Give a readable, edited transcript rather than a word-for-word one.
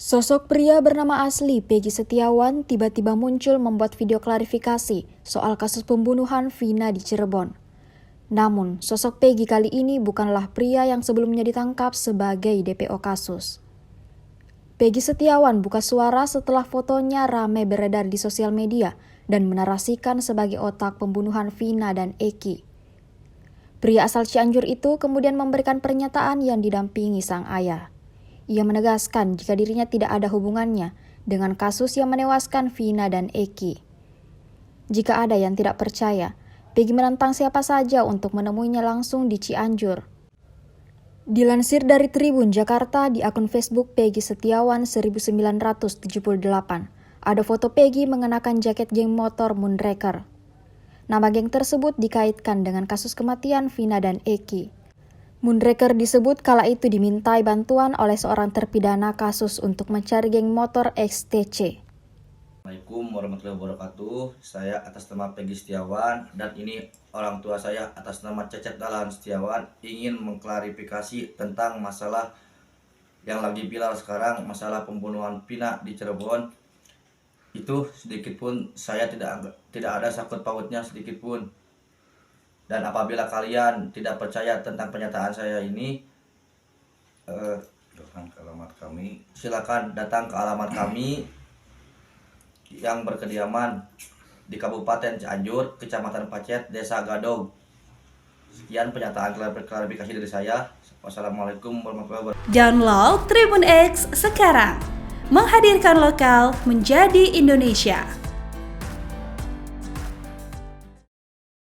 Sosok pria bernama asli Peggy Setiawan tiba-tiba muncul membuat video klarifikasi soal kasus pembunuhan Vina di Cirebon. Namun, sosok Peggy kali ini bukanlah pria yang sebelumnya ditangkap sebagai DPO kasus. Peggy Setiawan buka suara setelah fotonya ramai beredar di sosial media dan menarasikan sebagai otak pembunuhan Vina dan Eki. Pria asal Cianjur itu kemudian memberikan pernyataan yang didampingi sang ayah. Ia menegaskan jika dirinya tidak ada hubungannya dengan kasus yang menewaskan Vina dan Eki. Jika ada yang tidak percaya, Peggy menantang siapa saja untuk menemuinya langsung di Cianjur. Dilansir dari Tribun Jakarta di akun Facebook Peggy Setiawan 1978, ada foto Peggy mengenakan jaket geng motor Moonraker. Nama geng tersebut dikaitkan dengan kasus kematian Vina dan Eki. Moonraker disebut kala itu dimintai bantuan oleh seorang terpidana kasus untuk mencari geng motor XTC. Assalamualaikum warahmatullahi wabarakatuh. Saya atas nama Peggy Setiawan dan ini orang tua saya atas nama Cecep Dahlan Setiawan ingin mengklarifikasi tentang masalah yang lagi viral sekarang, masalah pembunuhan Vina di Cirebon. Itu sedikit pun saya tidak ada sangkut pautnya sedikit pun. Dan apabila kalian tidak percaya tentang pernyataan saya ini, datang ke alamat kami. silakan datang ke alamat kami yang berkediaman di Kabupaten Cianjur, Kecamatan Pacet, Desa Gadog. Sekian pernyataan klarifikasi dari saya. Wassalamualaikum warahmatullahi wabarakatuh. Download Tribun X sekarang, menghadirkan lokal menjadi Indonesia.